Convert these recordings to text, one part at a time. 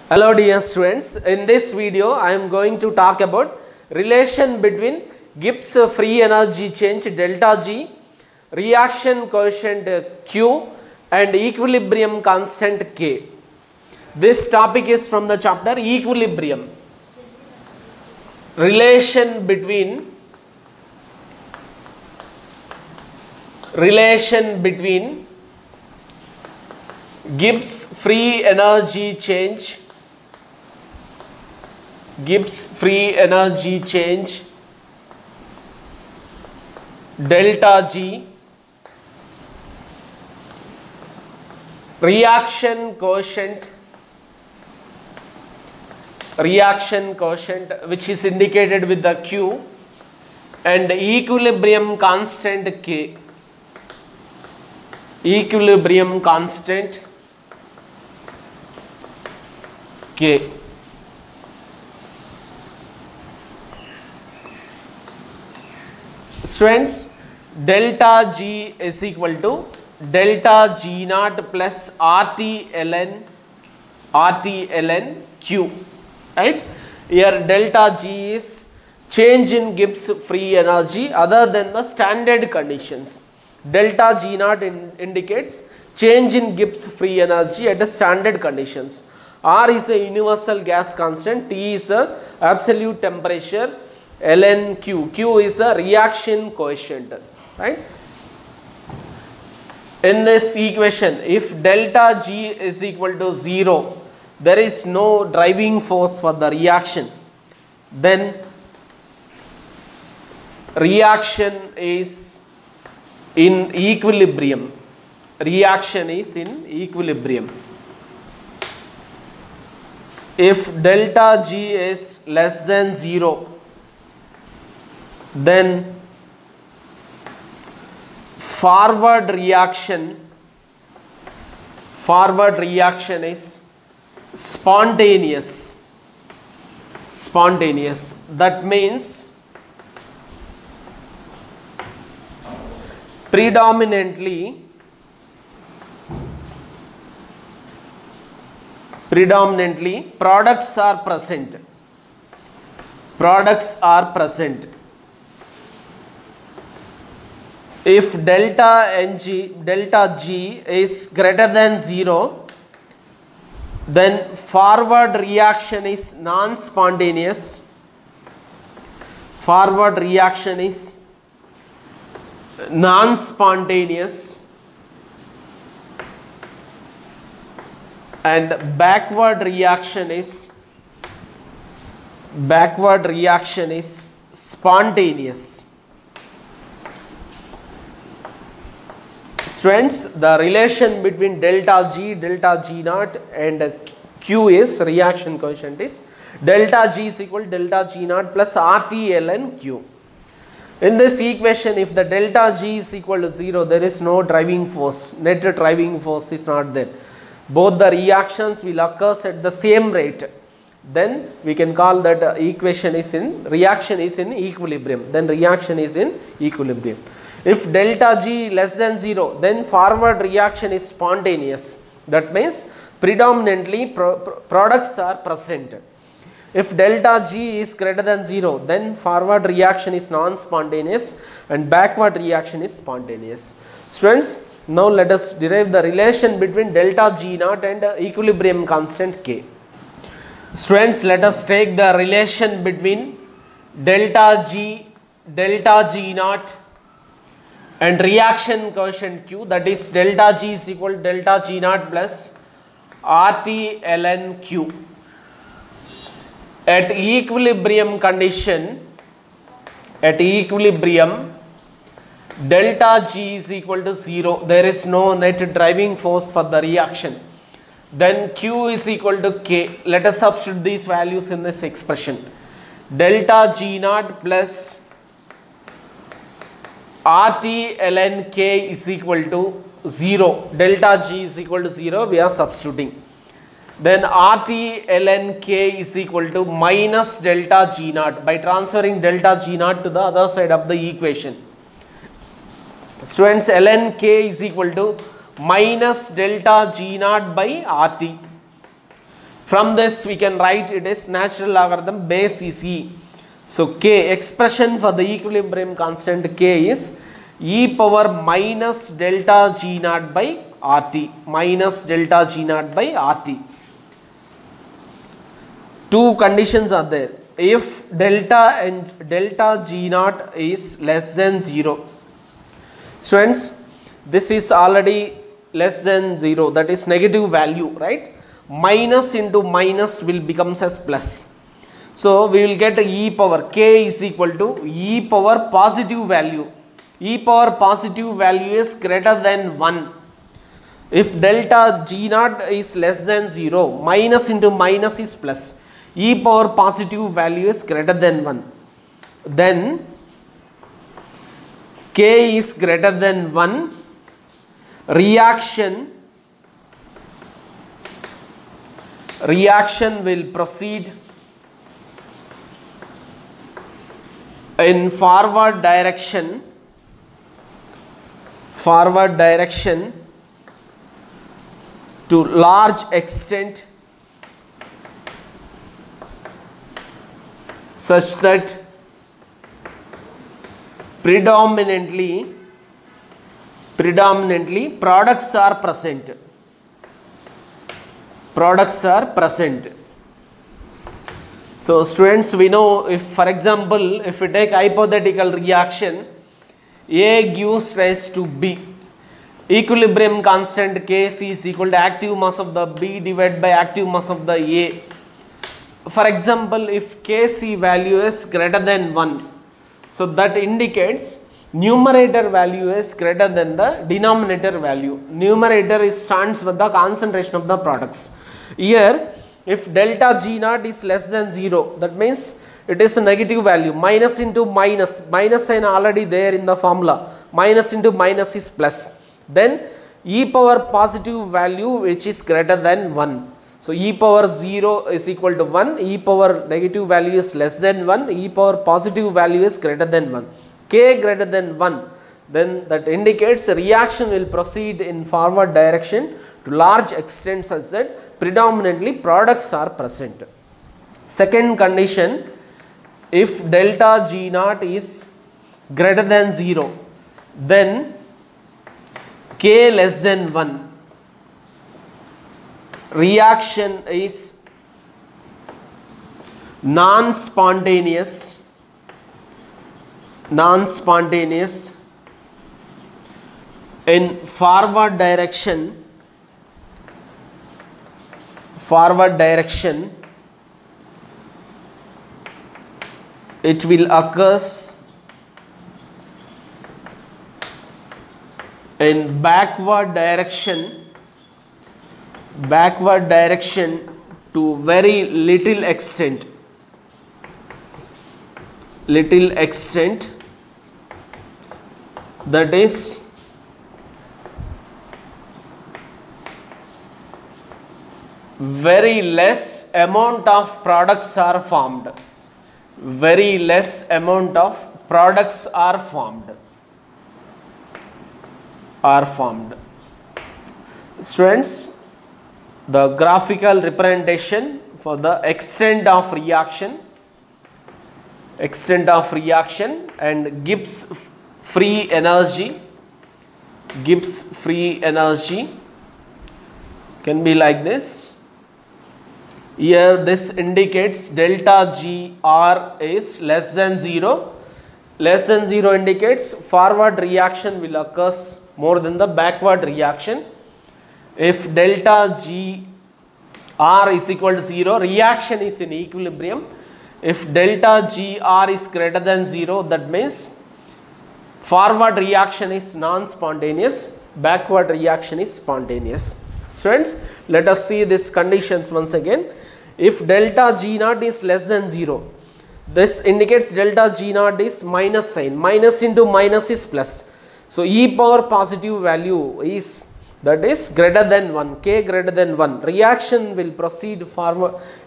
Hello dear students, in this video I am going to talk about relation between Gibbs free energy change delta G, reaction coefficient Q and equilibrium constant K. This topic is from the chapter equilibrium. Relation between Gibbs free energy change delta G, reaction coefficient which is indicated with the Q, and equilibrium constant K. Students, delta G is equal to delta G naught plus RT ln Q, right? Here delta G is change in Gibbs free energy other than the standard conditions. Delta G naught indicates change in Gibbs free energy at the standard conditions. R is a universal gas constant, T is a absolute temperature, ln Q is a reaction coefficient, right? In this equation, if delta G is equal to 0, there is no driving force for the reaction, then reaction is in equilibrium. If delta G is less than 0, then forward reaction is spontaneous. That means predominantly products are present. If delta G is greater than 0, then forward reaction is non-spontaneous. And backward reaction is spontaneous. Students, the relation between delta G naught and Q is reaction coefficient is delta G is equal to delta G naught plus RT ln Q. In this equation, if the delta G is equal to 0, there is no driving force, net driving force is not there. Both the reactions will occur at the same rate. Then we can call that reaction is in equilibrium. If delta G less than 0, then forward reaction is spontaneous. That means predominantly products are present. If delta G is greater than 0, then forward reaction is non-spontaneous and backward reaction is spontaneous. Students, now let us derive the relation between delta G naught and equilibrium constant K. Students, let us take the relation between delta G naught and reaction coefficient Q, that is delta G is equal to delta G naught plus RT ln Q. At equilibrium condition, delta G is equal to 0, there is no net driving force for the reaction. Then Q is equal to K. Let us substitute these values in this expression. Delta G naught plus RT ln K is equal to 0. Delta G is equal to 0, we are substituting. Then RT ln K is equal to minus delta G naught by transferring delta G naught to the other side of the equation. Students, ln K is equal to minus delta G naught by RT. From this we can write it is natural logarithm base is e. So k, expression for the equilibrium constant k is e power minus delta g naught by RT, minus delta g naught by RT. Two conditions are there. If delta g naught is less than 0, students, this is already less than 0, that is negative value, right? Minus into minus will becomes as plus. So we will get e power k is equal to e power positive value. E power positive value is greater than 1. If delta g naught is less than 0, minus into minus is plus. E power positive value is greater than 1. Then k is greater than 1. Reaction will proceed in forward direction to large extent such that predominantly products are present. So students, we know, if for example, if we take hypothetical reaction, A gives rise to B, equilibrium constant Kc is equal to active mass of the B divided by active mass of the A. For example, if Kc value is greater than 1, so that indicates numerator value is greater than the denominator value. Numerator stands for the concentration of the products. Here, if delta G naught is less than 0, that means it is a negative value. Minus into minus, minus sign already there in the formula. Minus into minus is plus. Then e power positive value which is greater than 1. So e power 0 is equal to 1, e power negative value is less than 1, e power positive value is greater than 1. K greater than 1, then that indicates the reaction will proceed in forward direction to large extent such that predominantly products are present. Second condition, if delta G naught is greater than 0, then K less than 1, reaction is non-spontaneous in forward direction it will occurs in backward direction to very little extent, that is very less amount of products are formed. Students, the graphical representation for the extent of reaction and Gibbs free energy can be like this. Here this indicates delta Gr is less than 0. Less than 0 indicates forward reaction will occur more than the backward reaction. If delta Gr is equal to 0, reaction is in equilibrium. If delta Gr is greater than 0, that means forward reaction is non-spontaneous, backward reaction is spontaneous. Students, let us see these conditions once again. If delta G naught is less than 0, this indicates delta G naught is minus sign. Minus into minus is plus. So e power positive value is, that is greater than 1, K greater than 1. Reaction will proceed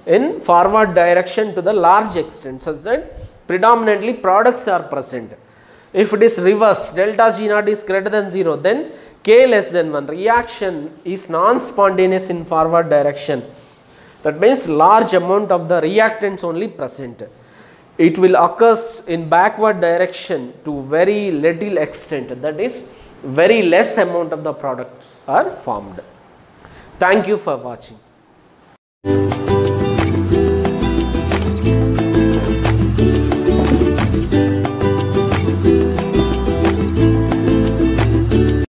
in forward direction to the large extent such that predominantly products are present. If it is reverse, delta G naught is greater than 0, then K less than 1. Reaction is non-spontaneous in forward direction. That means large amount of the reactants only present. It will occur in backward direction to very little extent, that is very less amount of the products are formed. Thank you for watching.